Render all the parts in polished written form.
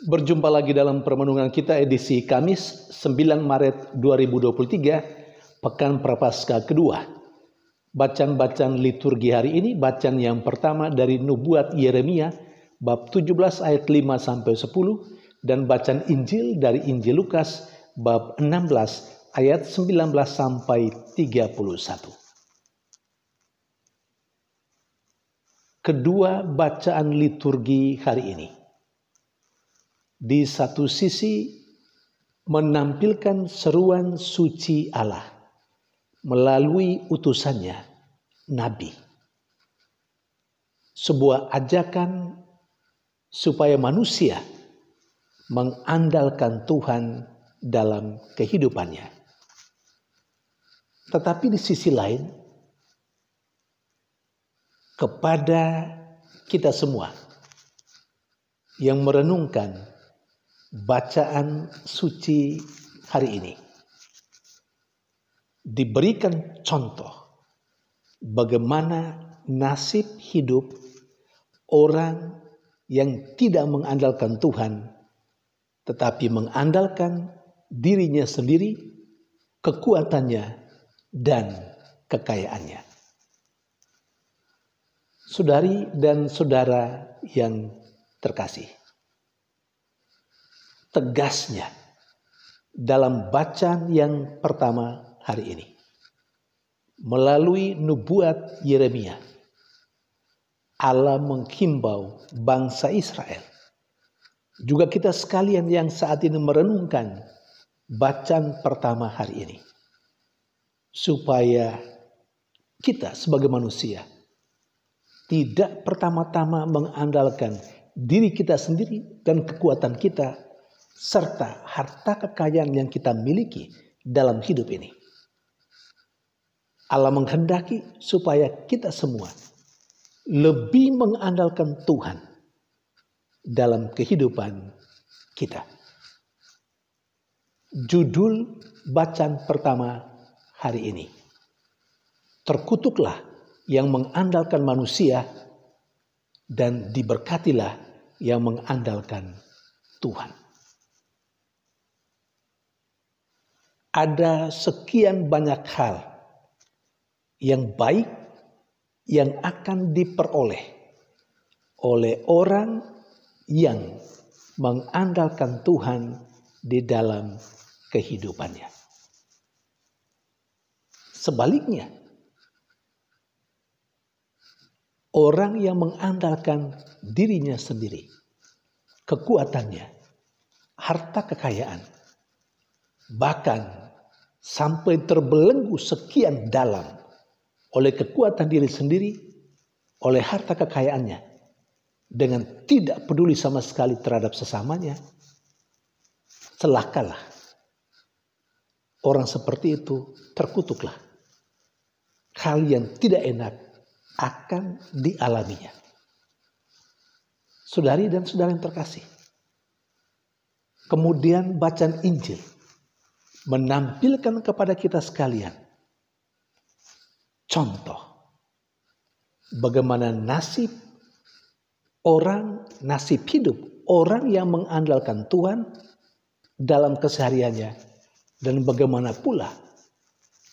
Berjumpa lagi dalam permenungan kita edisi Kamis 9 Maret 2023, Pekan Prapaskah kedua. Bacaan-bacaan liturgi hari ini, bacaan yang pertama dari Nubuat Yeremia bab 17 ayat 5-10 dan bacaan Injil dari Injil Lukas bab 16 ayat 19 sampai 31. Kedua bacaan liturgi hari ini di satu sisi menampilkan seruan suci Allah melalui utusannya, Nabi. Sebuah ajakan supaya manusia mengandalkan Tuhan dalam kehidupannya. Tetapi di sisi lain, kepada kita semua yang merenungkan bacaan suci hari ini, diberikan contoh bagaimana nasib hidup orang yang tidak mengandalkan Tuhan, tetapi mengandalkan dirinya sendiri, kekuatannya, dan kekayaannya. Saudari dan saudara yang terkasih, tegasnya dalam bacaan yang pertama hari ini melalui nubuat Yeremia, Allah menghimbau bangsa Israel, juga kita sekalian yang saat ini merenungkan bacaan pertama hari ini, supaya kita sebagai manusia tidak pertama-tama mengandalkan diri kita sendiri dan kekuatan kita serta harta kekayaan yang kita miliki dalam hidup ini. Allah menghendaki supaya kita semua lebih mengandalkan Tuhan dalam kehidupan kita. Judul bacaan pertama hari ini, terkutuklah yang mengandalkan manusia dan diberkatilah yang mengandalkan Tuhan. Ada sekian banyak hal yang baik yang akan diperoleh oleh orang yang mengandalkan Tuhan di dalam kehidupannya. Sebaliknya, orang yang mengandalkan dirinya sendiri, kekuatannya, harta kekayaan, bahkan sampai terbelenggu sekian dalam oleh kekuatan diri sendiri, oleh harta kekayaannya, dengan tidak peduli sama sekali terhadap sesamanya, celakalah. Orang seperti itu terkutuklah. Hal yang tidak enak akan dialaminya. Saudari dan saudara yang terkasih, kemudian bacaan Injil menampilkan kepada kita sekalian contoh bagaimana nasib hidup orang yang mengandalkan Tuhan dalam kesehariannya, dan bagaimana pula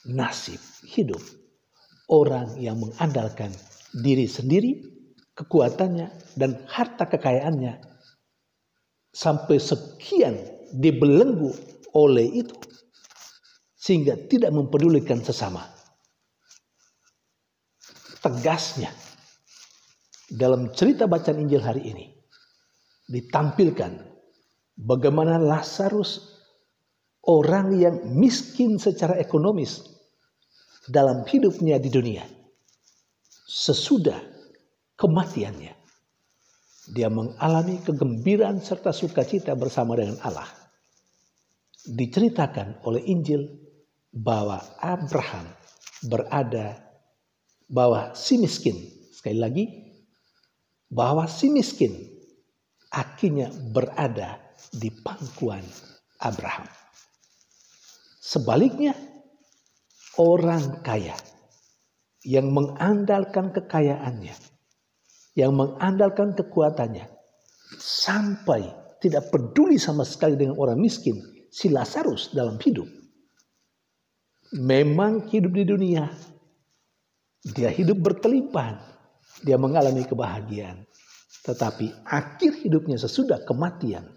nasib hidup orang yang mengandalkan diri sendiri, kekuatannya, dan harta kekayaannya, sampai sekian dibelenggu oleh itu, sehingga tidak mempedulikan sesama. Tegasnya, dalam cerita bacaan Injil hari ini, ditampilkan bagaimana Lazarus, orang yang miskin secara ekonomis dalam hidupnya di dunia, sesudah kematiannya, dia mengalami kegembiraan serta sukacita bersama dengan Allah. Diceritakan oleh Injil bahwa Abraham bahwa si miskin, sekali lagi, bahwa si miskin akhirnya berada di pangkuan Abraham. Sebaliknya, orang kaya yang mengandalkan kekayaannya, yang mengandalkan kekuatannya, sampai tidak peduli sama sekali dengan orang miskin, si Lazarus dalam hidup. Memang hidup di dunia, dia hidup berkelimpahan, dia mengalami kebahagiaan. Tetapi akhir hidupnya sesudah kematian,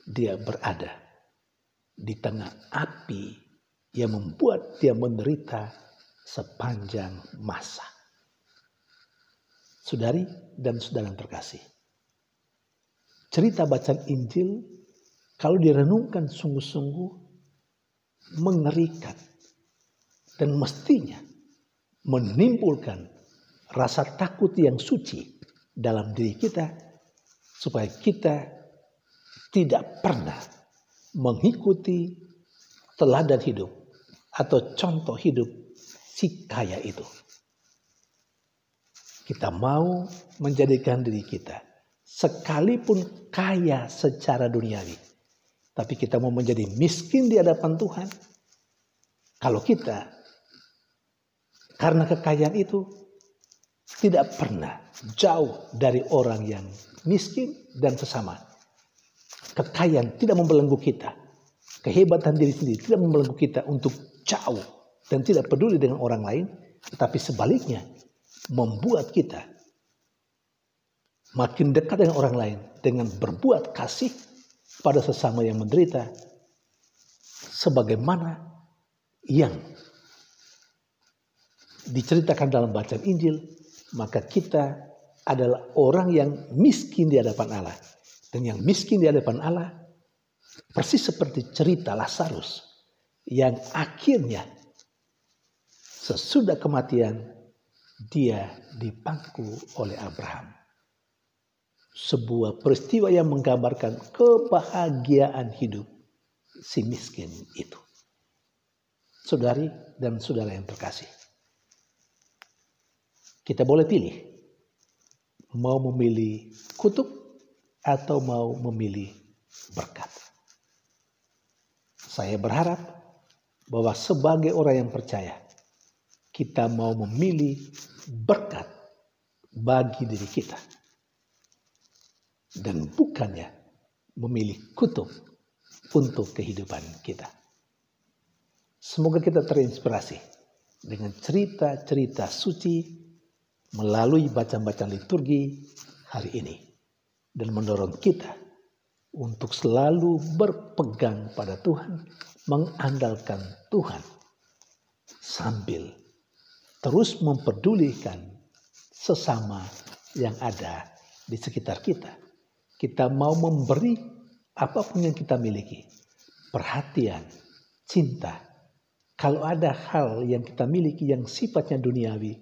dia berada di tengah api yang membuat dia menderita sepanjang masa. Saudari dan saudara yang terkasih, cerita bacaan Injil kalau direnungkan sungguh-sungguh mengerikan dan mestinya menimbulkan rasa takut yang suci dalam diri kita, supaya kita tidak pernah mengikuti teladan hidup atau contoh hidup si kaya itu. Kita mau menjadikan diri kita sekalipun kaya secara duniawi, tapi kita mau menjadi miskin di hadapan Tuhan. Kalau kita karena kekayaan itu tidak pernah jauh dari orang yang miskin dan sesama. Kekayaan tidak membelenggu kita. Kehebatan diri sendiri tidak membelenggu kita untuk jauh dan tidak peduli dengan orang lain. Tetapi sebaliknya membuat kita makin dekat dengan orang lain dengan berbuat kasih pada sesama yang menderita. Sebagaimana yang diceritakan dalam bacaan Injil, maka kita adalah orang yang miskin di hadapan Allah. Dan yang miskin di hadapan Allah persis seperti cerita Lazarus yang akhirnya sesudah kematian dia dipangku oleh Abraham. Sebuah peristiwa yang menggambarkan kebahagiaan hidup si miskin itu. Saudari dan saudara yang terkasih, kita boleh pilih mau memilih kutuk atau mau memilih berkat. Saya berharap bahwa sebagai orang yang percaya, kita mau memilih berkat bagi diri kita dan bukannya memilih kutuk untuk kehidupan kita. Semoga kita terinspirasi dengan cerita-cerita suci melalui bacaan-bacaan liturgi hari ini, dan mendorong kita untuk selalu berpegang pada Tuhan, mengandalkan Tuhan, sambil terus mempedulikan sesama yang ada di sekitar kita. Kita mau memberi apapun yang kita miliki, perhatian, cinta. Kalau ada hal yang kita miliki yang sifatnya duniawi,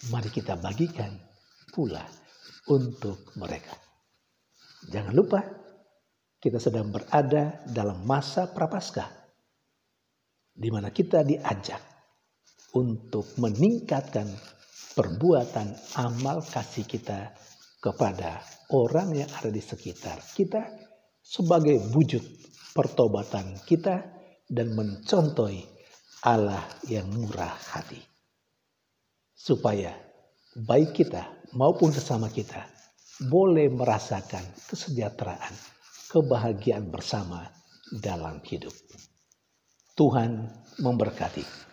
mari kita bagikan pula untuk mereka. Jangan lupa, kita sedang berada dalam masa Prapaskah, di mana kita diajak untuk meningkatkan perbuatan amal kasih kita kepada orang yang ada di sekitar kita sebagai wujud pertobatan kita dan mencontohi Allah yang murah hati. Supaya baik kita maupun sesama kita boleh merasakan kesejahteraan, kebahagiaan bersama dalam hidup. Tuhan memberkati.